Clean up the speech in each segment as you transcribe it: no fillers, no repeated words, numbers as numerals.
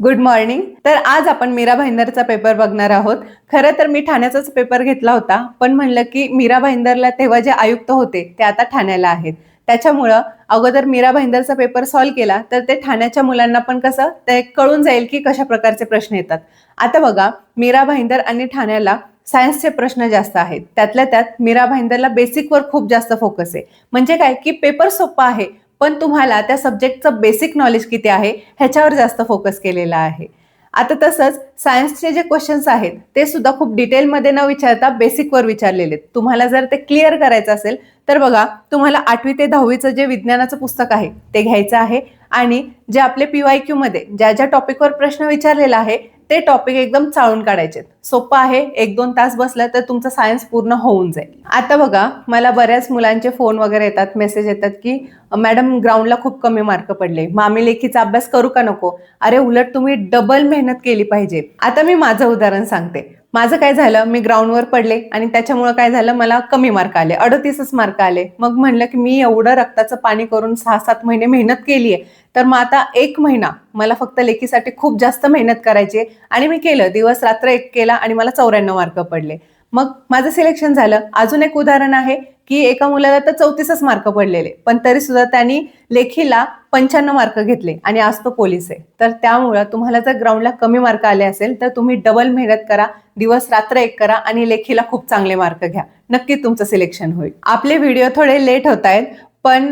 Good morning. तर आज आपण मीरा भाईंदरचा पेपर बघणार आहोत. खरं तर मी ठाण्याचाच पेपर घेतला होता, पण म्हणलं की मीरा भाईंदरला तेव्हा जे आयुक्त होते ते आता ठाण्याला आहेत. त्याच्यामुळं अगोदर मीरा भाईंदरचा पेपर सॉल्व्ह केला तर ते ठाण्याच्या मुलांना पण कसं ते कळून जाईल की कशा प्रकारचे प्रश्न येतात. आता बघा, मीरा भाईंदर आणि ठाण्याला सायन्सचे प्रश्न जास्त आहेत. त्यातल्या त्यात मीरा भाईंदरला बेसिकवर खूप जास्त फोकस आहे. म्हणजे काय की पेपर सोपा आहे, पण तुम्हाला त्या सब्जेक्टचं बेसिक नॉलेज किती आहे ह्याच्यावर जास्त फोकस केलेला आहे. आता तसंच सायन्सचे जे क्वेश्चन्स आहेत ते सुद्धा खूप डिटेलमध्ये न विचारता बेसिकवर विचारलेले आहेत. तुम्हाला जर ते क्लिअर करायचं असेल तर बघा, तुम्हाला 8वी ते 10वीचं जे विज्ञानाचं पुस्तक आहे ते घ्यायचं आहे आणि जे आपले PYQ मध्ये ज्या ज्या टॉपिकवर प्रश्न विचारलेला आहे ते टॉपिक एकदम चाळून काढायचे. सोपं आहे, 1-2 तास बसलं तर तुमचं सायन्स पूर्ण होऊन जाईल. आता बघा, मला बऱ्याच मुलांचे फोन वगैरे येतात, मेसेज येतात की मॅडम ग्राउंडला खूप कमी मार्क पडले, मग आम्ही लेखीचा अभ्यास करू का नको? अरे उलट तुम्ही डबल मेहनत केली पाहिजे. आता मी माझं उदाहरण सांगते. माझं काय झालं, मी ग्राउंडवर पडले आणि त्याच्यामुळे काय झालं, मला कमी मार्क आले, 38च मार्क आले. मग म्हणलं की मी एवढं रक्ताचं पाणी करून 6-7 महिने मेहनत केली आहे, तर मग आता 1 महिना मला फक्त लेखीसाठी खूप जास्त मेहनत करायची आणि मी केलं, दिवस रात्र एक केला आणि मला 94 मार्क पडले. मग माझं सिलेक्शन झालं. अजून एक उदाहरण आहे की एका मुलाला तर 34च मार्क पडलेले, पण तरी सुद्धा त्यांनी लेखीला 95 मार्क घेतले आणि आज तो पोलीस आहे. तर त्यामुळं तुम्हाला जर ग्राउंडला कमी मार्क आले असेल तर तुम्ही डबल मेहनत करा, दिवस रात्र एक करा आणि लेखीला खूप चांगले मार्क घ्या. नक्की तुमचं सिलेक्शन होईल. आपले व्हिडिओ थोडे लेट होत आहेत, पण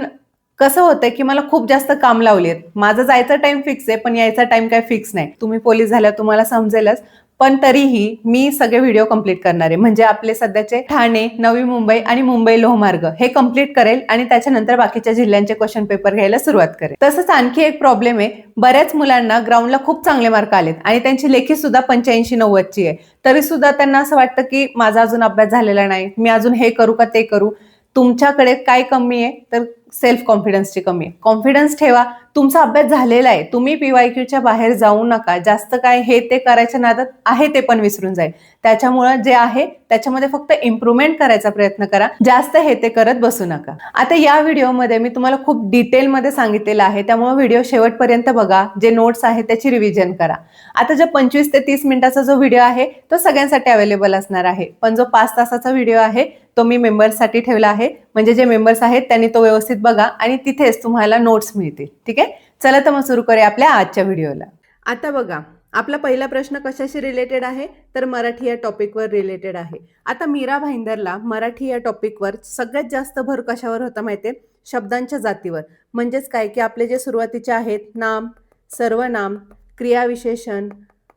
कसं होतंय की मला खूप जास्त काम लावली आहेत. माझं जायचा टाइम फिक्स आहे, पण यायचा टाइम काय फिक्स नाही. तुम्ही पोलीस झाल्या तुम्हाला समजेलच. पण तरीही मी सगळे व्हिडिओ कंप्लीट करणार आहे. म्हणजे आपले सध्याचे ठाणे, नवी मुंबई आणि मुंबई लोहमार्ग हे कंप्लीट करेल आणि त्याच्यानंतर बाकीच्या जिल्ह्यांचे क्वेश्चन पेपर घ्यायला सुरुवात करेल. तसंच आणखी एक प्रॉब्लेम आहे, बऱ्याच मुलांना ग्राउंडला खूप चांगले मार्क आलेत आणि त्यांची लेखी सुद्धा 85-90ची आहे. तरी सुद्धा त्यांना असं वाटतं की माझा अजून अभ्यास झालेला नाही, मी अजून हे करू का ते करू. तुमच्याकडे काय कमी आहे, तर सेल्फ कॉन्फिडन्सची कमी आहे. कॉन्फिडन्स ठेवा, तुमचा अभ्यास झालेला आहे, तुम्ही PYQच्या बाहेर जाऊ नका. जास्त काय हे ते करायच्या नादात आहे ते पण विसरून जाईल. त्याच्यामुळं जे आहे त्याच्यामध्ये फक्त इम्प्रूव्हमेंट करायचा प्रयत्न करा, जास्त हे ते करत बसू नका. आता या व्हिडिओमध्ये मी तुम्हाला खूप डिटेलमध्ये सांगितलेलं आहे, त्यामुळे व्हिडिओ शेवटपर्यंत बघा. जे नोट्स आहे त्याची रिव्हिजन करा. आता जो 25 ते 30 मिनिटाचा जो व्हिडिओ आहे तो सगळ्यांसाठी अवेलेबल असणार आहे, पण जो 5 तासाचा व्हिडिओ आहे तो मी मेंबर्ससाठी ठेवला आहे. म्हणजे जे मेंबर्स आहेत त्यांनी तो व्यवस्थित बघा आणि तिथेच तुम्हाला नोट्स मिळतील. ठीक आहे, चला तर मग सुरू करूया आपल्या आजच्या व्हिडिओला. आता बघा, आपला पहिला प्रश्न कशाशी रिलेटेड आहे, तर मराठी या टॉपिकवर रिलेटेड आहे. आता मीरा भाईंदरला मराठी या टॉपिकवर सगळ्यात जास्त भर कशावर होता माहितीये? शब्दांच्या जातीवर. म्हणजेच काय की आपले जे सुरुवातीचे आहेत नाम, सर्वनाम, क्रियाविशेषण,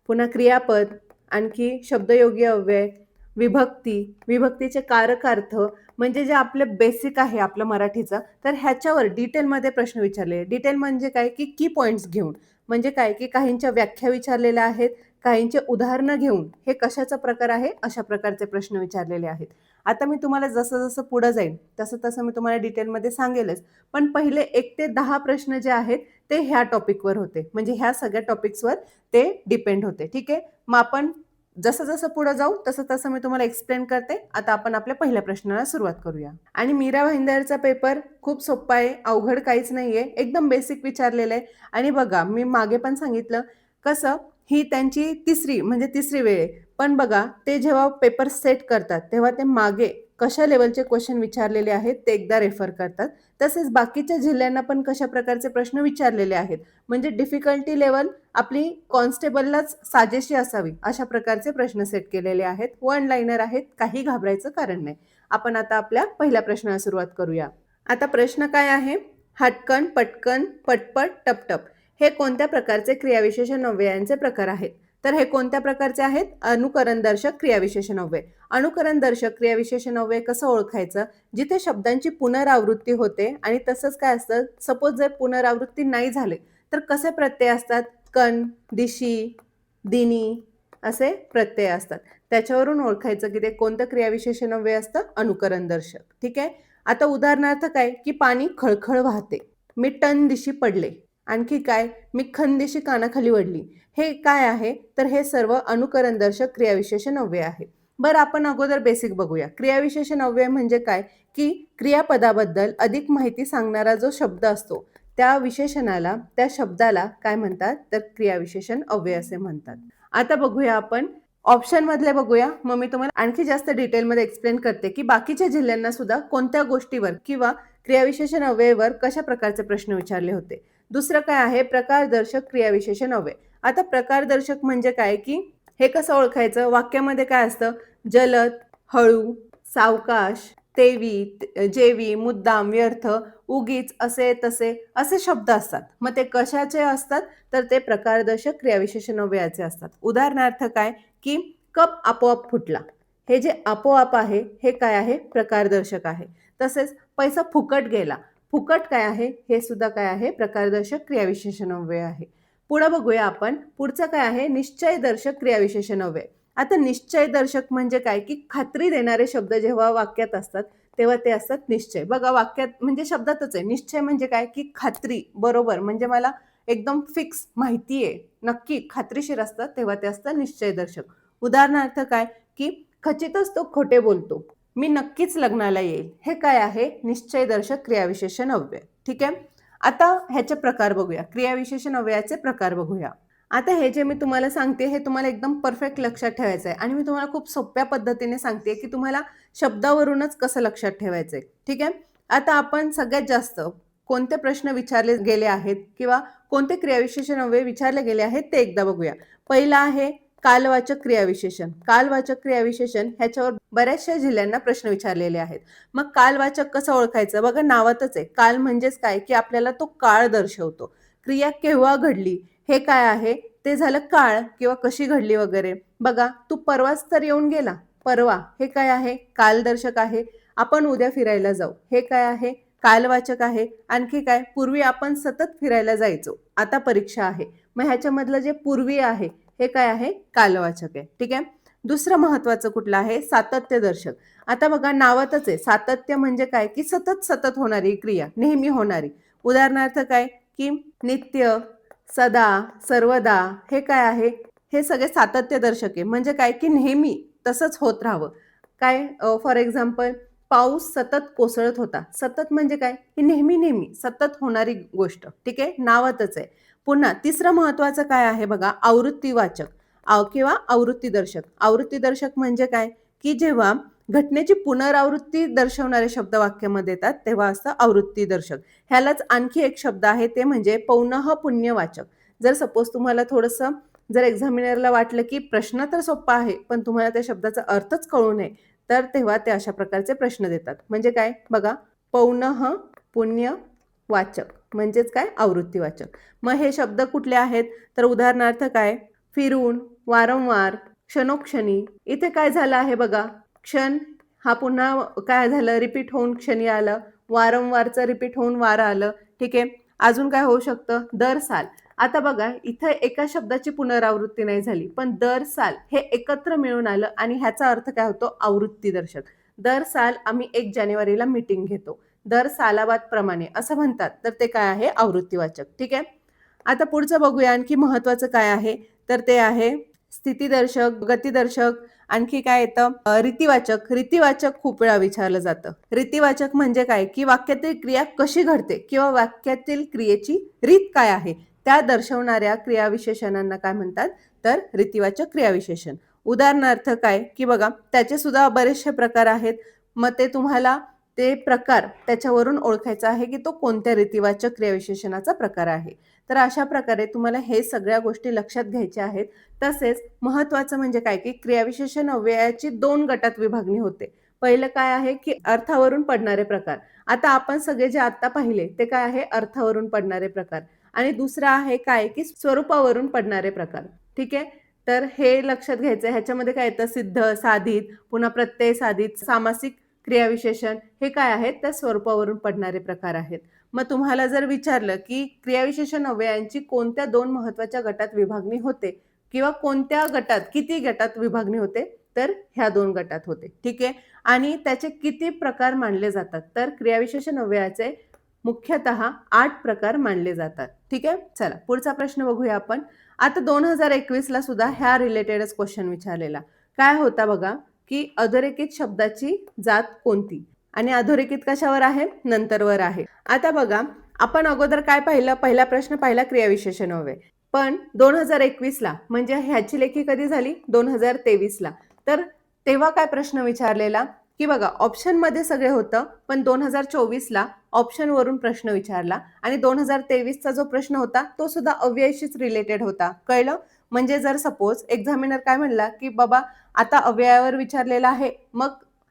पुन्हा क्रियापद, आणखी शब्दयोगी अव्यय, विभक्ती, विभक्तीचे कारकार्थ, म्हणजे जे आपलं बेसिक आहे आपलं मराठीचं, तर ह्याच्यावर डिटेलमध्ये प्रश्न विचारले. डिटेल म्हणजे काय की की पॉइंट्स घेऊन. म्हणजे काय की काहींच्या व्याख्या विचारलेल्या आहेत, काहींचे उदाहरणं घेऊन हे कशाचा प्रकार आहे अशा प्रकारचे प्रश्न विचारलेले आहेत. आता मी तुम्हाला जसं जसं पुढं जाईल तसं तसं मी तुम्हाला डिटेलमध्ये सांगेलच. पण पहिले 1 ते 10 प्रश्न जे आहेत ते ह्या टॉपिकवर होते. म्हणजे ह्या सगळ्या टॉपिक्सवर ते डिपेंड होते. ठीक आहे, मग आपण जसं जसं पुढे जाऊ तसं तसं मी तुम्हाला एक्सप्लेन करते. आता आपण आपल्या पहिल्या प्रश्नाला सुरुवात करूया. आणि मीरा भाईंदरचा पेपर खूप सोपा आहे, अवघड काहीच नाहीये, एकदम बेसिक विचारलेलं आहे. आणि बघा, मी मागे पण सांगितलं कसं ही त्यांची तिसरी वेळ आहे. पण बघा, ते जेव्हा पेपर सेट करतात तेव्हा ते मागे कशा लेवलचे क्वेश्चन विचारलेले आहेत ते एकदा रेफर करतात. तसेच बाकीच्या जिल्ह्यांना पण कशा प्रकारचे प्रश्न विचारलेले आहेत, म्हणजे डिफिकल्टी लेवल आपली कॉन्स्टेबललाच साजेशी असावी अशा प्रकारचे प्रश्न सेट केलेले आहेत. 1 लाइनर आहेत, काही घाबरायचं कारण नाही. आपण आता आपल्या पहिल्या प्रश्नाला सुरुवात करूया. आता प्रश्न काय आहे? हटकन, पटकन, पटपट, टपटप हे कोणत्या प्रकारचे क्रियाविशेषण अव्ययांचे प्रकार आहेत? तर हे कोणत्या प्रकारचे आहेत? अनुकरणदर्शक क्रियाविशेषण अव्यय. अनुकरणदर्शक क्रियाविशेषण अव्यय कसं ओळखायचं? जिथे शब्दांची पुनरावृत्ती होते आणि तसंच काय असतं, सपोज जर पुनरावृत्ती नाही झाले तर कसे प्रत्यय असतात? कण, दिशी, दिनी असे प्रत्यय असतात. त्याच्यावरून ओळखायचं की ते कोणतं क्रियाविशेषण अव्यय असतं? अनुकरणदर्शक. ठीक आहे, आता उदाहरणार्थ काय की पाणी खळखळ वाहते, मी टन दिशी पडले, आणखी काय, मी खन दिशी कानाखाली वडली. हे काय आहे? तर हे सर्व अनुकरणदर्शक क्रियाविशेषण अव्यय आहे. बरं, आपण अगोदर बेसिक बघूया. क्रियाविशेषण अव्यय म्हणजे काय की क्रियापदाबद्दल अधिक माहिती सांगणारा जो शब्द असतो त्या विशेषणाला, त्या शब्दाला काय म्हणतात, तर क्रियाविशेषण अव्यय असे म्हणतात. आता बघूया आपण ऑप्शन मधले बघूया. मग मी तुम्हाला आणखी जास्त डिटेलमध्ये एक्सप्लेन करते की बाकीच्या जिल्ह्यांना सुद्धा कोणत्या गोष्टीवर किंवा क्रियाविशेषण अव्ययवर कशा प्रकारचे प्रश्न विचारले होते. दुसरं काय आहे, प्रकारदर्शक क्रियाविशेषण अव्यय. आता प्रकारदर्शक म्हणजे काय, की हे कसं ओळखायचं, वाक्यामध्ये काय असतं, जलद, हळू, सावकाश, तेवी, जेवी, मुद्दाम, व्यर्थ, उगीच, असे तसे असे शब्द असतात. मग ते कशाचे असतात, तर ते प्रकारदर्शक क्रियाविशेषण अव्ययाचे असतात. उदाहरणार्थ काय, की कप आपोआप फुटला, हे जे आपोआप आहे हे काय आहे, प्रकारदर्शक आहे. तसेच पैसा फुकट गेला, फुकट काय आहे, हे सुद्धा काय आहे, प्रकारदर्शक क्रियाविशेषण अव्यय आहे. पुढे बघूया आपण, पुढचं काय आहे, निश्चयदर्शक क्रियाविशेषण अव्यय. आता निश्चयदर्शक म्हणजे काय, की खात्री देणारे शब्द जेव्हा वाक्यात असतात तेव्हा ते असतात निश्चय. बघा वाक्यात म्हणजे शब्दातच आहे. निश्चय म्हणजे काय, की खात्री, बरोबर, म्हणजे मला एकदम फिक्स माहिती आहे, नक्की खात्रीशीर असतं, तेव्हा ते असतं निश्चयदर्शक. उदाहरणार्थ काय, की खचितच तो खोटे बोलतो, मी नक्कीच लग्नाला येईल, हे काय आहे, निश्चयदर्शक क्रियाविशेषण अव्यय. ठीक आहे. आता ह्याचे प्रकार बघूया, क्रियाविशेषण अव्ययाचे प्रकार बघूया. आता हे जे मी तुम्हाला सांगते हे तुम्हाला एकदम परफेक्ट लक्षात ठेवायचं आहे आणि मी तुम्हाला खूप सोप्या पद्धतीने सांगते की तुम्हाला शब्दावरूनच कसं लक्षात ठेवायचंय. ठीक आहे. आता आपण सगळ्यात जास्त कोणते प्रश्न विचारले गेले आहेत किंवा कोणते क्रियाविशेषण अव्यय विचारले गेले आहेत ते एकदा बघूया. पहिला आहे कालवाचक क्रियाविशेषण. कालवाचक क्रियाविशेषण ह्याच्यावर बऱ्याचशा जिल्ह्यांना प्रश्न विचारलेले आहेत. मग कालवाचक कसं ओळखायचं, बघा नावातच आहे. काल म्हणजेच काय, की आपल्याला तो काळ दर्शवतो. क्रिया केव्हा घडली हे काय आहे, ते झालं काळ किंवा कशी घडली वगैरे. बघा तू परवाच तर येऊन गेला, परवा हे काय आहे, कालदर्शक आहे. आपण उद्या फिरायला जाऊ, हे काय आहे, कालवाचक आहे. आणखी काय, पूर्वी आपण सतत फिरायला जायचो, आता परीक्षा आहे. मग ह्याच्यामधलं जे पूर्वी आहे हे काय आहे, कालवाचक आहे. ठीक आहे. दुसरं महत्वाचं कुठलं आहे, सातत्यदर्शक. आता बघा नावातच आहे, सातत्य म्हणजे काय, की सतत सतत होणारी क्रिया, नेहमी होणारी. उदाहरणार्थ काय, की नित्य, सदा, सर्वदा, हे काय आहे, हे सगळे सातत्यदर्शक आहे. म्हणजे काय, की नेहमी तसंच होत राहावं. काय, फॉर एक्झाम्पल, पाऊस सतत कोसळत होता. सतत म्हणजे काय, की नेहमी नेहमी सतत होणारी गोष्ट. ठीक आहे, नावातच आहे. पुन्हा तिसरं महत्वाचं काय आहे बघा, आवृत्तीवाचक किंवा आवृत्तीदर्शक. आवृत्तीदर्शक म्हणजे काय, की जेव्हा घटनेची पुनरावृत्ती दर्शवणारे शब्द वाक्यामध्ये येतात तेव्हा असतं आवृत्तीदर्शक. ह्यालाच आणखी एक शब्द आहे, ते म्हणजे पौनः पुण्यवाचक. जर सपोज तुम्हाला थोडंसं जर एक्झामिनरला वाटलं की प्रश्न तर सोपा आहे पण तुम्हाला त्या शब्दाचा अर्थच कळू नये, तर तेव्हा ते अशा प्रकारचे प्रश्न देतात. म्हणजे काय बघा, पौनः पुण्यवाचक म्हणजेच काय, आवृत्तीवाचक. मग हे शब्द कुठले आहेत, तर उदाहरणार्थ काय, फिरून, वारंवार, क्षणोक्षणी. इथे काय झालं आहे बघा, क्षण हा पुन्हा काय झालं, रिपीट होऊन क्षणी आलं, वारंवारचं रिपीट होऊन वार आलं. ठीक आहे. अजून काय होऊ शकतं, दर साल. आता बघा इथं एका शब्दाची पुनरावृत्ती नाही झाली पण दर साल हे एकत्र मिळून आलं आणि ह्याचा अर्थ काय होतो, आवृत्तीदर्शक. दर साल आम्ही 1 जानेवारीला मीटिंग घेतो, दर सालाबाद प्रमाणे असं म्हणतात, तर ते काय आहे, आवृत्तीवाचक. ठीक आहे. आता पुढचं बघूया, आणखी महत्वाचं काय आहे, तर ते आहे स्थितीदर्शक, गतिदर्शक. आणखी काय येतं, रीतिवाचक. रीतिवाचक खूप वेळा विचारलं जातं. रीतिवाचक म्हणजे काय, की वाक्यातील क्रिया कशी घडते किंवा वाक्यातील क्रियेची रीत काय आहे त्या दर्शवणाऱ्या क्रियाविशेषणांना काय म्हणतात, तर रीतिवाचक क्रियाविशेषण. उदाहरणार्थ काय, की बघा त्याचे सुद्धा बरेचसे प्रकार आहेत. मग ते तुम्हाला ते प्रकार त्याच्यावरून ओळखायचा आहे की तो कोणत्या रीतिवाचक क्रियाविशेषणाचा प्रकार आहे. तर अशा प्रकारे तुम्हाला हे सगळ्या गोष्टी लक्षात घ्यायच्या आहेत. तसेच महत्वाचं म्हणजे काय, की क्रियाविशेषण अव्ययाची 2 गटात विभागणी होते. पहिलं काय आहे, की अर्थावरून पडणारे प्रकार. आता आपण सगळे जे आता पाहिले ते काय आहे, अर्थावरून पडणारे प्रकार. आणि दुसरं आहे काय, की स्वरूपावरून पडणारे प्रकार. ठीक आहे. तर हे लक्षात घ्यायचं. ह्याच्यामध्ये काय येतं, सिद्ध, साधित, पुन्हा प्रत्यय साधित, सामासिक क्रियाविशेषण, हे काय आहेत, त्या स्वरूपावरून पडणारे प्रकार आहेत. मग तुम्हाला जर विचारलं की क्रियाविशेषण अव्ययांची कोणत्या 2 महत्वाच्या गटात विभागणी होते किंवा कोणत्या गटात, किती गटात विभागणी होते, तर ह्या 2 गटात होते. ठीक आहे. आणि त्याचे किती प्रकार मानले जातात, तर क्रियाविशेषण अव्ययाचे मुख्यतः 8 प्रकार मानले जातात. ठीक आहे. चला पुढचा प्रश्न बघूया आपण. आता 2021 ला सुद्धा ह्या रिलेटेडच क्वेश्चन विचारलेला. काय होता बघा, की अधोरेखित शब्दाची जात कोणती, आणि अधोरेखित कशावर आहे, नंतरवर आहे. आता बघा आपण अगोदर काय पाहिलं, पहिला प्रश्न पाहिला क्रियाविशेषण अव्यय. पण 2021ला म्हणजे ह्याची लेखी कधी झाली, 2023ला. तर तेव्हा काय प्रश्न विचारलेला की बघा, ऑप्शनमध्ये सगळे होतं, पण 2024ला ऑप्शनवरून प्रश्न विचारला आणि 2023चा जो प्रश्न होता तो सुद्धा अव्ययाशीच रिलेटेड होता. कळलं? म्हणजे जर सपोज एक्झामिनर काय म्हणला की बाबा आता अव्ययावर विचारलेला आहे, मग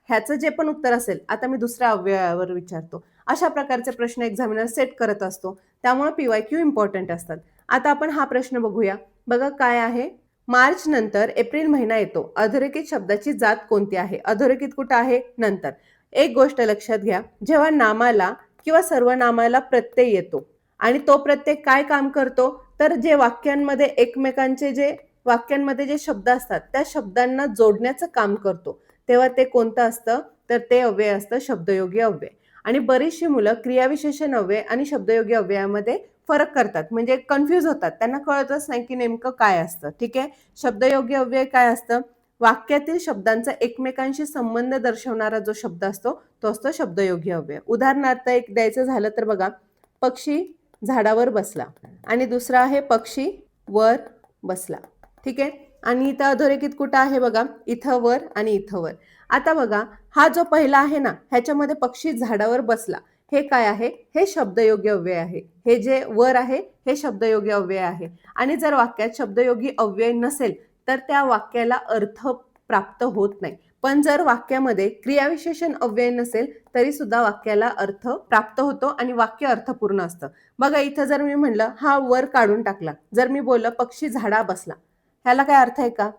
ह्याचं जे पण उत्तर असेल आता मी दुसऱ्या अव्ययावर विचारतो, अशा प्रकारचे प्रश्न एक्झामिनर सेट करत असतो. त्यामुळे PYQ इम्पॉर्टंट असतात. आता आपण हा प्रश्न बघूया. बघा काय आहे, मार्च नंतर एप्रिल महिना येतो, अधोरेखित शब्दाची जात कोणती आहे? अधोरेखित कुठं आहे? नंतर. एक गोष्ट लक्षात घ्या, जेव्हा नामाला किंवा सर्वनामाला प्रत्यय येतो आणि तो प्रत्यय काय काम करतो, तर जे वाक्यांमध्ये एकमेकांचे जे वाक्यांमध्ये जे शब्द असतात त्या शब्दांना जोडण्याचं काम करतो, तेव्हा ते कोणतं असतं, तर ते अव्यय असतं शब्दयोगी अव्यय. आणि बरीचशी मुलं क्रियाविशेषण अव्यय आणि शब्दयोगी अव्ययामध्ये फरक करतात, म्हणजे कन्फ्यूज होतात, त्यांना कळतच नाही की नेमकं काय असतं. ठीक आहे, शब्दयोगी अव्यय काय असतं, वाक्यातील शब्दांचा एकमेकांशी संबंध दर्शवणारा जो शब्द असतो तो असतो शब्दयोगी अव्यय. उदाहरणार्थ एक द्यायचं झालं तर बघा, पक्षी झाडावर बसला आणि दुसरा आहे पक्षी वर बसला. ठीक आहे, आणि इथं अधोरेखित कुठं आहे बघा, इथं वर आणि इथं वर. आता बघा, हा जो पहिला आहे ना, ह्याच्यामध्ये पक्षी झाडावर बसला, हे काय आहे, हे शब्दयोगी अव्यय आहे. हे जे वर आहे हे शब्दयोगी अव्यय आहे. आणि जर वाक्यात शब्दयोगी अव्यय नसेल तर त्या वाक्याला अर्थ प्राप्त होत नाही. पण जर वाक्यामध्ये क्रियाविशेषण अव्यय नसेल तरी सुद्धा वाक्याला अर्थ प्राप्त होतो आणि वाक्य अर्थपूर्ण असतं. बघा, इथं जर मी म्हणलं हा वर काढून टाकला, जर मी बोललं पक्षी झाडा बसला, ह्याला काय अर्थ आहे का?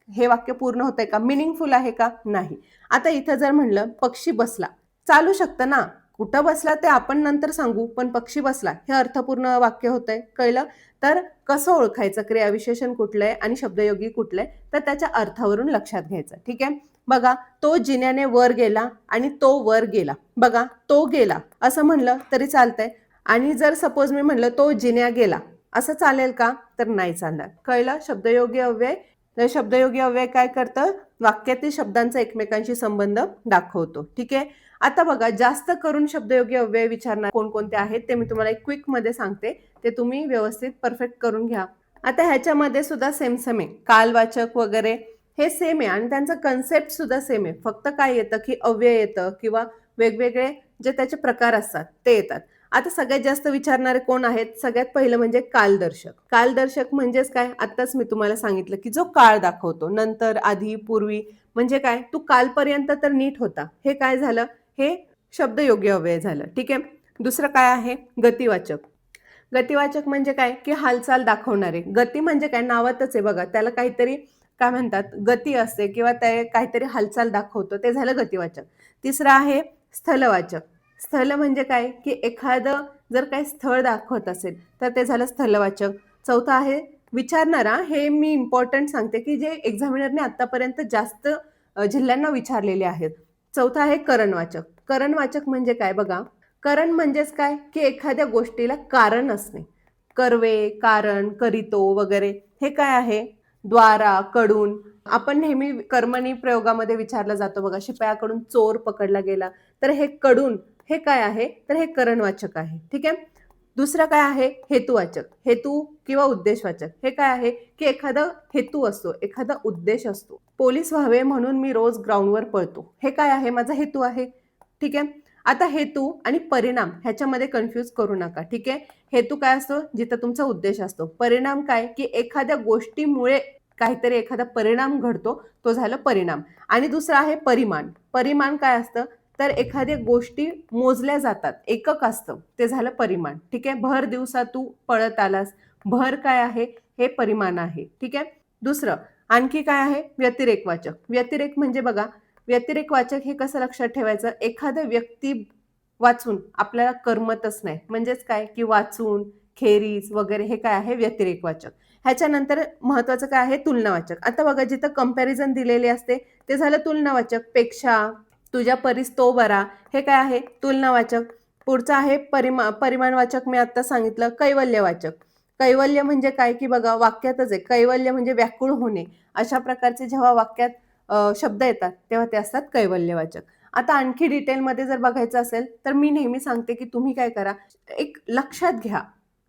हे वाक्य पूर्ण होतंय का? मिनिंगफुल आहे का? नाही. आता इथं जर म्हणलं पक्षी बसला, चालू शकतं ना, कुठं बसला ते आपण नंतर सांगू, पण पक्षी बसला हे अर्थपूर्ण वाक्य होतंय. कळलं? तर कसं ओळखायचं क्रियाविशेषण कुठलंय आणि शब्दयोगी कुठलंय, तर त्याच्या अर्थावरून लक्षात घ्यायचं. ठीक आहे, बघा, तो जिन्याने वर गेला आणि तो वर गेला. बघा, तो गेला असं म्हणलं तरी चालतंय, आणि जर सपोज मी म्हणलं तो जिन्या गेला असं चालेल का? तर नाही चालणार. कळलं? शब्दयोगी अव्यय, तर शब्दयोगी अव्यय काय करतं, वाक्यातील शब्दांचा एकमेकांशी संबंध दाखवतो. ठीक आहे, आता बघा, जास्त करून शब्दयोगी अव्यय विचारणार कोणकोणते आहेत ते मी तुम्हाला एक क्विक मध्ये सांगते, ते तुम्ही व्यवस्थित परफेक्ट करून घ्या. आता ह्याच्यामध्ये सुद्धा सेम सेम आहे, कालवाचक वगैरे हे सेम आहे आणि त्यांचा कन्सेप्ट सुद्धा सेम आहे. फक्त काय येतं की अव्यय येतं किंवा वेगवेगळे जे त्याचे प्रकार असतात ते येतात. आता सगळ्यात जास्त विचारणारे कोण आहेत? सगळ्यात पहिलं म्हणजे कालदर्शक. कालदर्शक म्हणजेच काय, आताच मी तुम्हाला सांगितलं की जो काळ दाखवतो, नंतर, आधी, पूर्वी, म्हणजे काय, तू कालपर्यंत तर नीट होता, हे काय झालं, हे शब्दयोगी अव्यय झालं. ठीक आहे, दुसरं काय आहे, गतिवाचक. गतिवाचक म्हणजे काय की हालचाल दाखवणारे. गती म्हणजे काय, नावातच आहे बघा, त्याला काहीतरी काय म्हणतात, गती असते किंवा ते काहीतरी हालचाल दाखवतो, ते झालं गतिवाचक. तिसरं आहे स्थलवाचक. स्थल म्हणजे काय की एखादं जर काही स्थळ दाखवत असेल तर ते झालं स्थलवाचक. चौथं आहे विचारणारा, हे मी इम्पॉर्टंट सांगते की जे एक्झामिनरने आतापर्यंत जास्त जिल्ह्यांना विचारलेले आहेत. चौथं आहे करणवाचक. करणवाचक म्हणजे काय बघा, करण म्हणजेच काय की एखाद्या गोष्टीला कारण असणे. कर्वे, कारण, करितो वगैरे हे काय आहे, द्वारा, कडून. आपण नेहमी कर्मणी प्रयोगामध्ये विचारलं जातो बघा, शिपायाकडून चोर पकडला गेला, तर हे कडून हे काय आहे, तर हे करणवाचक आहे. ठीक आहे, दुसरं काय आहे, हेतुवाचक. हेतू किंवा उद्देशवाचक. हे काय आहे की एखादा हेतू असतो, एखादा उद्देश असतो. पोलीस व्हावे म्हणून मी रोज ग्राउंडवर पळतो, हे काय आहे, माझा हेतू आहे. ठीक आहे, आता हेतू आणि परिणाम ह्याच्यामध्ये कन्फ्यूज करू नका. ठीक आहे, हेतू काय असतो, जिथं तुमचा उद्देश असतो. परिणाम काय की एखाद्या गोष्टीमुळे काहीतरी एखादा परिणाम घडतो, तो झाला परिणाम. आणि दुसरं आहे परिमाण. परिमाण काय असतं, तर एखाद्या गोष्टी मोजल्या जातात, एकक असतं, ते झालं परिमाण. ठीक आहे, भर दिवसा तू पळत आलास, भर काय आहे, हे परिमाण आहे. ठीक आहे, दुसरं आणखी काय आहे, व्यतिरेकवाचक. व्यतिरेक म्हणजे बघा, व्यतिरेकवाचक हे कसं लक्षात ठेवायचं, एखाद्या व्यक्ती वाचून आपल्याला करमतच नाही, म्हणजेच काय की वाचून, खेरीज वगैरे हे काय आहे, व्यतिरेकवाचक. ह्याच्यानंतर महत्वाचं काय आहे, तुलनावाचक. आता बघा, जिथं कंपॅरिझन दिलेले असते ते झालं तुलनावाचक. पेक्षा, तुझ्या परीस तो बरा, हे काय आहे, तुलनावाचक. पुढचं आहे परिमाणवाचक, मी आता सांगितलं. कैवल्यवाचक. कैवल्य म्हणजे काय की बघा, वाक्यातच आहे, कैवल्य म्हणजे व्याकुळ होणे. अशा प्रकारचे जेव्हा वाक्यात शब्द येतात तेव्हा ते असतात कैवल्यवाचक. आता आणखी डिटेलमध्ये जर बघायचं असेल तर मी नेहमी सांगते की तुम्ही काय करा, एक लक्षात घ्या,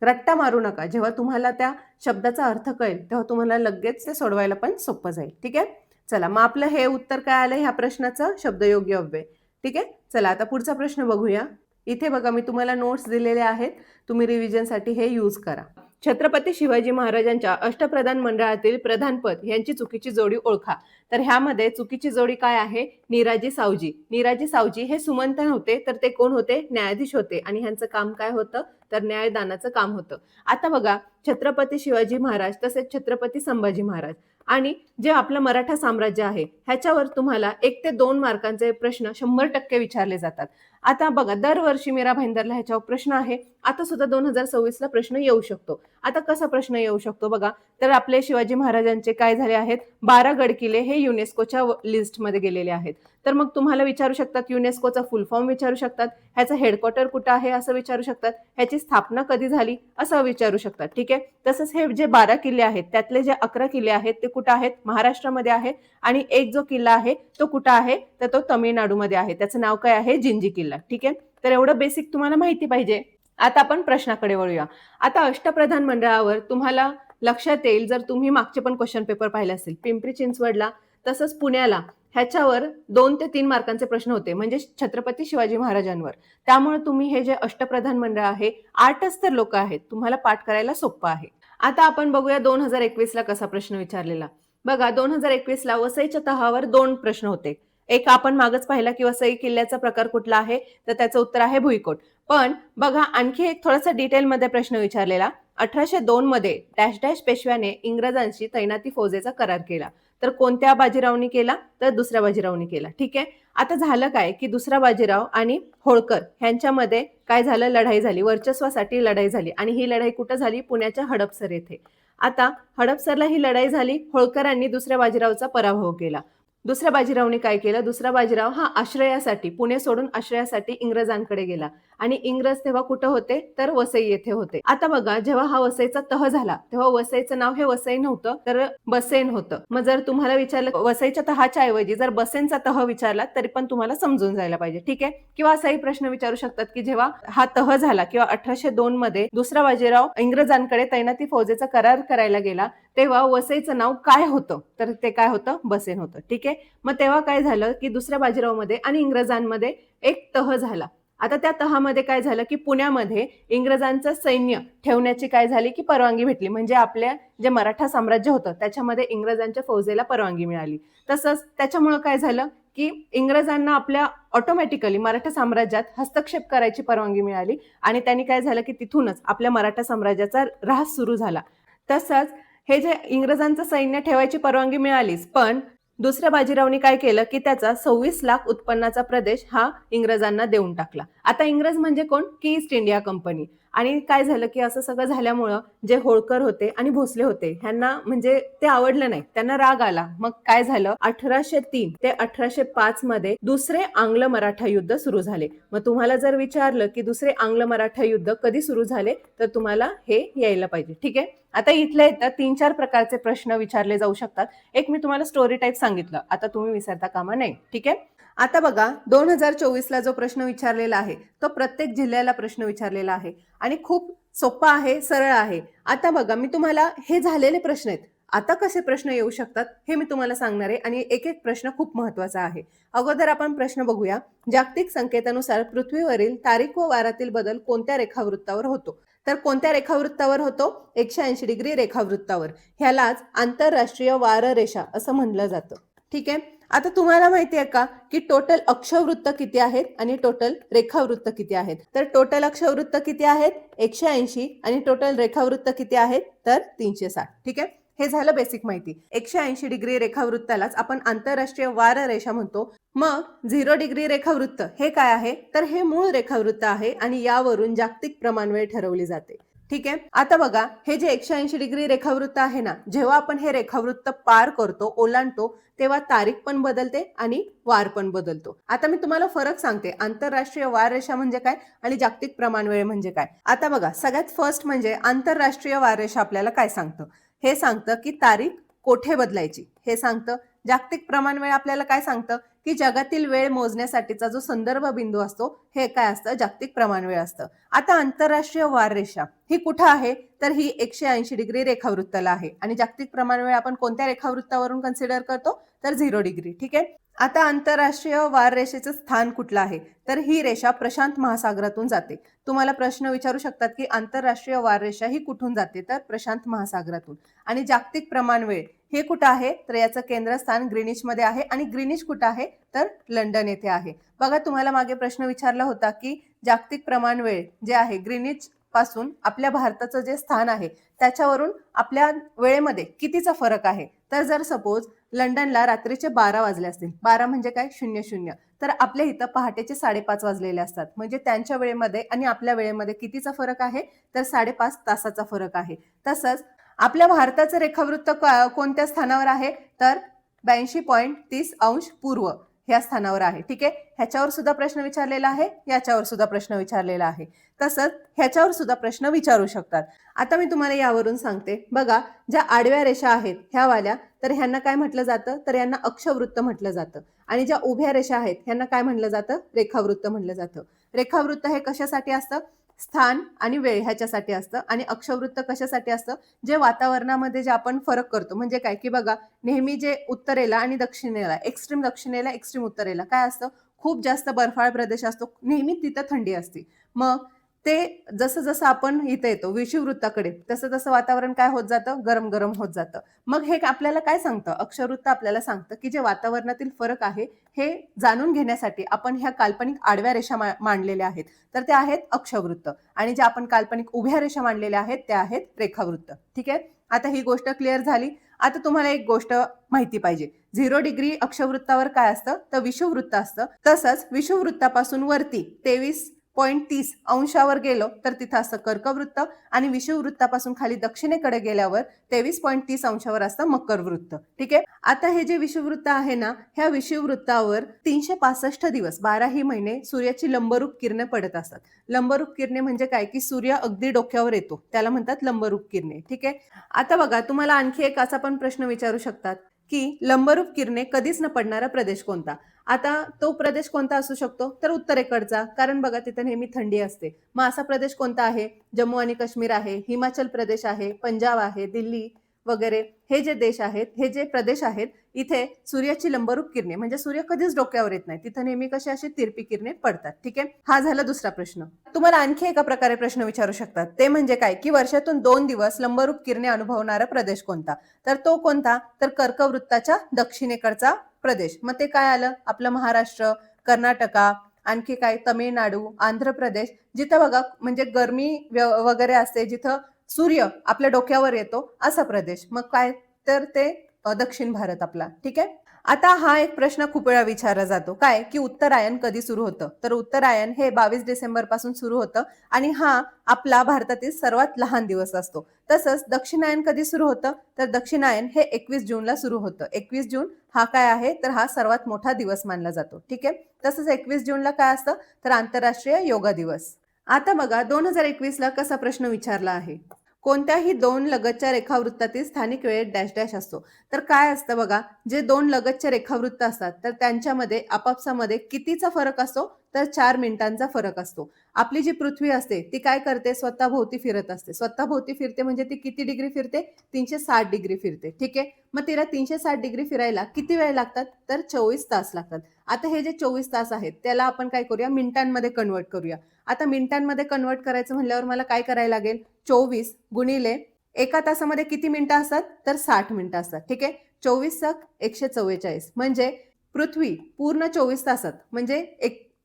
रट्टा मारू नका. जेव्हा तुम्हाला त्या शब्दाचा अर्थ कळेल तेव्हा तुम्हाला लगेच ते सोडवायला पण सोपं जाईल. ठीक आहे, चला मग आपलं हे उत्तर काय आलं ह्या प्रश्नाचं, शब्दयोगी अव्यय. ठीक आहे, चला आता पुढचा प्रश्न बघूया. इथे बघा मी तुम्हाला नोट्स दिलेले आहेत, तुम्ही रिव्हिजनसाठी हे यूज करा. छत्रपती शिवाजी महाराजांच्या अष्टप्रधान मंडळातील प्रधानपद यांची चुकीची जोडी ओळखा. तर ह्यामध्ये चुकीची जोडी काय आहे, निराजी सावजी. निराजी सावजी हे सुमंत नव्हते, तर ते कोण होते, न्यायाधीश होते आणि ह्यांचं काम काय होतं, तर न्यायदानाचं काम होतं. आता बघा छत्रपती शिवाजी महाराज तसेच छत्रपती संभाजी महाराज आणि जे आपलं मराठा साम्राज्य आहे ह्याच्यावर तुम्हाला 1 ते 2 मार्कांचे प्रश्न 100% विचारले जातात. आता बघा दरवर्षी मीरा भाईंदरला ह्याच्यावर प्रश्न आहे. आता सुद्धा 2024 ला प्रश्न येऊ शकतो. आता कसा प्रश्न येऊ शकतो बघा, तर आपले शिवाजी महाराजांचे काय झाले आहेत, 12 गडकिल्ले हे युनेस्कोच्या लिस्टमध्ये गेलेले आहेत. तर मग तुम्हाला विचारू शकतात, युनेस्कोचा फुल फॉर्म विचारू शकतात, ह्याचं हेडक्वार्टर कुठं आहे असं विचारू शकतात, ह्याची स्थापना कधी झाली असं विचारू शकतात. ठीक आहे, तसंच हे जे 12 किल्ले आहेत त्यातले जे 11 किल्ले आहेत ते कुठं आहेत, महाराष्ट्रामध्ये आहे आणि एक जो किल्ला आहे तो कुठं आहे, तर तो तमिळनाडूमध्ये आहे. त्याचं नाव काय आहे, जिंजी किल्ला. ठीक आहे, तर एवढं बेसिक तुम्हाला माहिती पाहिजे. आता आपण प्रश्नाकडे वळूया. आता अष्टप्रधान मंडळावर तुम्हाला लक्षात येईल जर तुम्ही मागचे पण क्वेश्चन पेपर पाहिले असतील, पिंपरी चिंचवडला तसंच पुण्याला ह्याच्यावर 2 ते 3 मार्कांचे प्रश्न होते, म्हणजे छत्रपती शिवाजी महाराजांवर. त्यामुळे तुम्ही हे जे अष्टप्रधान मंडळ आहे, 8च तर लोक आहेत, तुम्हाला पाठ करायला सोपं आहे. आता आपण बघूया 2021 ला कसा प्रश्न विचारलेला. बघा 2021 ला वसईच्या तहावर 2 प्रश्न होते. एक आपण मागच पाहिला की वसई किल्ल्याचा प्रकार कुठला आहे, तर त्याचं उत्तर आहे भुईकोट. पण बघा आणखी एक थोडासा डिटेलमध्ये प्रश्न विचारलेला. 1802 मध्ये डॅश डॅश पेशव्याने इंग्रजांशी तैनाती फौजेचा करार केला. तर कोणत्या बाजीरावनी केला, तर दुसऱ्या बाजीरावनी केला. ठीक आहे, आता झालं काय की दुसरा बाजीराव आणि होळकर ह्यांच्यामध्ये काय झालं, लढाई झाली, वर्चस्वासाठी लढाई झाली आणि ही लढाई कुठं झाली, पुण्याच्या हडपसर येथे. आता हडपसरला ही लढाई झाली, होळकरांनी दुसऱ्या बाजीरावचा पराभव केला. दुसऱ्या बाजीरावने काय केलं, दुसरा बाजीराव हा आश्रयासाठी, पुणे सोडून आश्रयासाठी इंग्रजांकडे गेला आणि इंग्रज तेव्हा कुठं होते, तर वसई येथे होते. आता बघा जेव्हा हा वसईचा तह झाला तेव्हा वसईचं नाव हे वसई नव्हतं, तर बसेन होतं. मग जर तुम्हाला विचारलं वसईच्या तहाच्या ऐवजी जर बसेनचा तह विचारला तरी पण तुम्हाला समजून जायला पाहिजे. ठीक आहे, किंवा असाही प्रश्न विचारू शकतात की जेव्हा हा तह झाला किंवा 1802 मध्ये दुसरा बाजीराव इंग्रजांकडे तैनाती फौजेचा करार करायला गेला तेव्हा वसईचं नाव काय होतं, तर ते काय होतं, बसेन होतं. ठीक आहे, मग तेव्हा काय झालं की दुसऱ्या बाजीरावमध्ये आणि इंग्रजांमध्ये एक तह झाला. आता त्या तहामध्ये काय झालं की पुण्यामध्ये इंग्रजांचं सैन्य ठेवण्याची काय झाली की परवानगी भेटली, म्हणजे आपल्या जे मराठा साम्राज्य होतं त्याच्यामध्ये इंग्रजांच्या फौजेला परवानगी मिळाली. तसंच त्याच्यामुळे काय झालं की इंग्रजांना आपल्या ऑटोमॅटिकली मराठा साम्राज्यात हस्तक्षेप करायची परवानगी मिळाली आणि त्यांनी काय झालं की तिथूनच आपल्या मराठा साम्राज्याचा ऱ्हास सुरू झाला. तसंच हे जे इंग्रजांचं सैन्य ठेवायची परवानगी मिळालीच, पण दुसऱ्या बाजीरावनी काय केलं की त्याचा 26 लाख उत्पन्नाचा प्रदेश हा इंग्रजांना देऊन टाकला. आता इंग्रज म्हणजे कोण, की ईस्ट इंडिया कंपनी. आणि काय झालं की असं सगळं झाल्यामुळं जे होळकर होते आणि भोसले होते ह्यांना म्हणजे ते आवडलं नाही, त्यांना राग आला. मग काय झालं, 1803 ते 1805 मध्ये दुसरे आंग्ल मराठा युद्ध सुरू झाले. मग तुम्हाला जर विचारलं की दुसरे आंग्ल मराठा युद्ध कधी सुरू झाले, तर तुम्हाला हे यायला पाहिजे. ठीक आहे, आता इथल्या इथं 3-4 प्रकारचे प्रश्न विचारले जाऊ शकतात. एक मी तुम्हाला स्टोरी टाईप सांगितलं, आता तुम्ही विसरता कामा नये. ठीक आहे, आता बघा 2024 ला जो प्रश्न विचारलेला आहे तो प्रत्येक जिल्ह्याला प्रश्न विचारलेला आहे आणि खूप सोपा आहे, सरळ आहे. आता बघा मी तुम्हाला हे झालेले प्रश्न आहेत, आता कसे प्रश्न येऊ शकतात हे मी तुम्हाला सांगणार आहे आणि एक एक प्रश्न खूप महत्वाचा आहे. अगोदर आपण प्रश्न बघूया. जागतिक संकेतानुसार पृथ्वीवरील तारीख व वारातील बदल कोणत्या रेखावृत्तावर होतो, तर कोणत्या रेखावृत्तावर होतो, 180 डिग्री रेखावृत्तावर. ह्यालाच आंतरराष्ट्रीय वार रेषा असं म्हणलं जातं. ठीक आहे, आता तुम्हाला माहिती आहे का की टोटल अक्षवृत्त किती आहेत आणि टोटल रेखावृत्त किती आहेत, तर टोटल अक्षवृत्त किती आहेत 180 आणि टोटल रेखावृत्त किती आहेत तर 360. ठीक आहे, हे झालं बेसिक माहिती. 180 डिग्री रेखावृत्तालाच आपण आंतरराष्ट्रीय वार रेषा म्हणतो. मग 0 डिग्री रेखावृत्त हे काय आहे, तर हे मूळ रेखावृत्त आहे आणि यावरून जागतिक प्रमाणवेळ ठरवली जाते. ठीक आहे, आता बघा हे जे 180 डिग्री रेखावृत्त आहे ना, जेव्हा आपण हे रेखावृत्त पार करतो, ओलांडतो, तेव्हा तारीख पण बदलते आणि वार पण बदलतो. आता मी तुम्हाला फरक सांगते, आंतरराष्ट्रीय वार रेषा म्हणजे काय आणि जागतिक प्रमाणवेळ म्हणजे काय. आता बघा सगळ्यात फर्स्ट म्हणजे आंतरराष्ट्रीय वार रेषा आपल्याला काय सांगतं, हे सांगतं की तारीख कोठे बदलायची, हे सांगतं. जागतिक प्रमाणवेळ आपल्याला काय सांगतं की जगातील वेळ मोजण्यासाठीचा जो संदर्भ बिंदू असतो हे काय असतं, जागतिक प्रमाण वेळ असतं. आता आंतरराष्ट्रीय वार रेषा ही कुठं आहे, तर ही 180 डिग्री रेखावृत्ताला आहे आणि जागतिक प्रमाण वेळ आपण कोणत्या रेखावृत्तावरून कन्सिडर करतो, तर 0 डिग्री. ठीक आहे. आता आंतरराष्ट्रीय वार रेषेचं स्थान कुठलं आहे, तर ही रेषा प्रशांत महासागरातून जाते. तुम्हाला प्रश्न विचारू शकतात की आंतरराष्ट्रीय वार रेषा ही कुठून जाते, तर प्रशांत महासागरातून. आणि जागतिक प्रमाण वेळ हे कुठं आहे, तर याचं केंद्रस्थान ग्रीनिच मध्ये आहे आणि ग्रीनिच कुठं आहे, तर लंडन येथे आहे. बघा, तुम्हाला मागे प्रश्न विचारला होता की जागतिक प्रमाण वेळ जे आहे ग्रीनिच पासून आपल्या भारताचं जे स्थान आहे त्याच्यावरून आपल्या वेळेमध्ये कितीचा फरक आहे. तर जर सपोज लंडनला रात्रीचे 12 वाजले असतील, 12 म्हणजे काय, 00, तर आपल्या इथं पहाटेचे 5:30 वाजलेले असतात. म्हणजे त्यांच्या वेळेमध्ये आणि आपल्या वेळेमध्ये कितीचा फरक आहे, तर 5.5 तासाचा फरक आहे. तसंच आपल्या भारताचं रेखावृत्त कोणत्या स्थानावर आहे, तर 82.30° पूर्व ह्या स्थानावर आहे. ठीक आहे. ह्याच्यावर सुद्धा प्रश्न विचारलेला आहे, याच्यावर सुद्धा प्रश्न विचारलेला आहे. तसंच ह्याच्यावर सुद्धा प्रश्न विचारू शकतात. आता मी तुम्हाला यावरून सांगते. बघा, ज्या आडव्या रेषा आहेत ह्या वाल्या, तर ह्यांना काय म्हटलं जातं, तर यांना अक्षवृत्त म्हटलं जातं. आणि ज्या उभ्या रेषा आहेत ह्यांना काय म्हटलं जातं, रेखावृत्त म्हटलं जातं. रेखावृत्त हे कशासाठी असतं, स्थान आणि वेळ ह्याच्यासाठी असतं. आणि अक्षवृत्त कशासाठी असतं, जे वातावरणामध्ये जे आपण फरक करतो. म्हणजे काय की बघा, नेहमी जे उत्तरेला आणि दक्षिणेला, एक्स्ट्रीम दक्षिणेला, एक्स्ट्रीम उत्तरेला काय असतं, खूप जास्त बर्फाळ प्रदेश असतो, नेहमी तिथं थंडी असते. मग ते जसं जसं आपण इथे येतो विषुववृत्ताकडे, तसं तसं वातावरण काय होत जातं, गरम गरम होत जातं. मग हे आपल्याला काय सांगतं, अक्षवृत्त आपल्याला सांगतं की जे वातावरणातील फरक आहे हे जाणून घेण्यासाठी आपण ह्या काल्पनिक आडव्या रेषा मांडलेल्या आहेत, तर त्या आहेत अक्षवृत्त. आणि ज्या आपण काल्पनिक उभ्या रेषा मांडलेल्या आहेत त्या आहेत रेखावृत्त. ठीक आहे. आता ही गोष्ट क्लिअर झाली. आता तुम्हाला एक गोष्ट माहिती पाहिजे, 0 डिग्री अक्षवृत्तावर काय असतं, तर विषुववृत्त असतं. तसंच विषुववृत्तापासून वरती 23.30 अंशावर गेलो तर तिथं असतं कर्कवृत्त आणि विषुववृत्तापासून खाली दक्षिणेकडे गेल्यावर 23.30 अंशावर असतं मकर वृत्त. ठीक आहे. आता हे जे विषुववृत्त आहे ना, ह्या विषुववृत्तावर 365 दिवस 12ही महिने सूर्याची लंबरूप किरणे पडत असतात. लंबरूप किरणे म्हणजे काय की सूर्य अगदी डोक्यावर येतो, त्याला म्हणतात लंबरूप किरणे. ठीक आहे. आता बघा, तुम्हाला आणखी एक असा पण प्रश्न विचारू शकतात की लंबरूप किरणे कधीच न पडणारा प्रदेश कोणता. आता तो प्रदेश कोणता असू शकतो, तर उत्तरेकडचा, कारण बघा तिथे नेहमी थंडी असते. मग असा प्रदेश कोणता आहे, जम्मू आणि काश्मीर आहे, हिमाचल प्रदेश आहे, पंजाब आहे, दिल्ली वगैरे हे जे देश आहेत, हे जे प्रदेश आहेत, इथे सूर्याची लंबरूप किरणे म्हणजे सूर्य कधीच डोक्यावर येत नाही, तिथे नेहमी कशी अशी तिरपी किरणे पडतात. ठीक आहे. हा झाला दुसरा प्रश्न. तुम्हाला आणखी एका प्रकारे प्रश्न विचारू शकतात, ते म्हणजे काय की वर्षातून 2 दिवस लंबरूप किरणे अनुभवणारा प्रदेश कोणता, तर तो कोणता, तर कर्कवृत्ताच्या दक्षिणेकडचा प्रदेश. मग ते काय आलं, आपलं महाराष्ट्र, कर्नाटका, आणखी काय तमिळनाडू, आंध्र प्रदेश, जिथं बघा म्हणजे गरमी वगैरे असते, जिथं सूर्य आपल्या डोक्यावर येतो असा प्रदेश. मग काय, तर ते दक्षिण भारत आपला. ठीक आहे. आता हा एक प्रश्न खूप वेळा विचारला जातो, काय की उत्तरायण कधी सुरू होतं, तर उत्तरायण हे 22 डिसेंबर पासून सुरू होतं आणि हा आपला भारतातील सर्वात लहान दिवस असतो. तसंच दक्षिणायन कधी सुरू होतं, तर दक्षिणायन हे 21 जूनला सुरू होतं. 21 जून हा काय आहे, तर हा सर्वात मोठा दिवस मानला जातो. ठीक आहे. तसंच 21 जूनला काय असतं, तर आंतरराष्ट्रीय योगा दिवस. आता बघा, 2021ला कसा प्रश्न विचारला आहे, कोणत्याही 2 लगतच्या रेखावृत्तातील स्थानिक वेळेत डॅश डॅश असतो. तर काय असतं बघा, जे 2 लगतचे रेखावृत्त असतात तर त्यांच्यामध्ये आपापसामध्ये कितीचा फरक असतो, तर 4 मिनिटांचा फरक असतो. आपली जी पृथ्वी असते ती काय करते, स्वतःभोवती फिरत असते. स्वतःभोवती फिरते म्हणजे ती किती डिग्री फिरते, 360 डिग्री फिरते. ठीक आहे. मग तिला 360 डिग्री फिरायला किती वेळ लागतात, तर 24 तास लागतात. आता हे जे 24 तास आहेत त्याला आपण काय करूया, मिनिटांमध्ये कन्वर्ट करूया. आता मिनिटांमध्ये कन्वर्ट करायचं म्हणल्यावर मला काय करायला लागेल, 24 गुणिले एका तासामध्ये किती मिनिटं असतात, तर 60 मिनिटं असतात. ठीक आहे. 24 × 144 म्हणजे पृथ्वी पूर्ण 24 तासात म्हणजे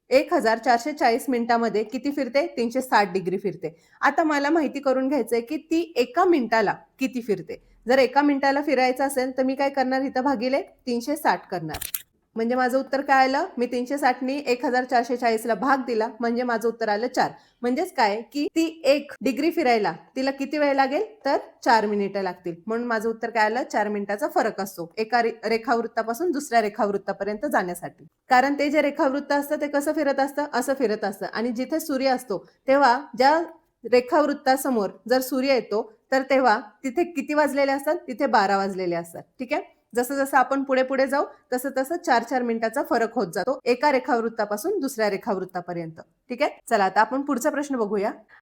1440 मिनिटांमध्ये किती फिरते, 360 डिग्री फिरते. आता मला माहिती करून घ्यायचंय की ती एका मिनिटाला किती फिरते. जर एका मिनिटाला फिरायचं असेल तर मी काय करणार, इथं भागिले 360 करणार. म्हणजे माझं उत्तर काय आलं, मी 360नी 1440ला भाग दिला म्हणजे माझं उत्तर आलं 4. म्हणजेच काय की ती 1 डिग्री फिरायला तिला किती वेळ लागेल, तर 4 मिनिटं लागतील. म्हणून माझं उत्तर काय आलं, 4 मिनिटाचा फरक असतो एका रेखावृत्तापासून दुसऱ्या रेखावृत्तापर्यंत जाण्यासाठी. कारण ते जे रेखावृत्त असतं ते कसं फिरत असतं, असं फिरत असतं. आणि जिथे सूर्य असतो तेव्हा ज्या रेखावृत्तासमोर जर सूर्य येतो तर तेव्हा तिथे किती वाजलेले असतात, तिथे 12 वाजलेले असतात. ठीक आहे. जसं जसं आपण पुढे पुढे जाऊ तसं तसं 4-4 मिनिटाचा फरक होत जातो एका रेखावृत्तापासून दुसऱ्या रेखावृत्तापर्यंत. ठीक आहे, चला आता आपण पुढचा प्रश्न बघूया.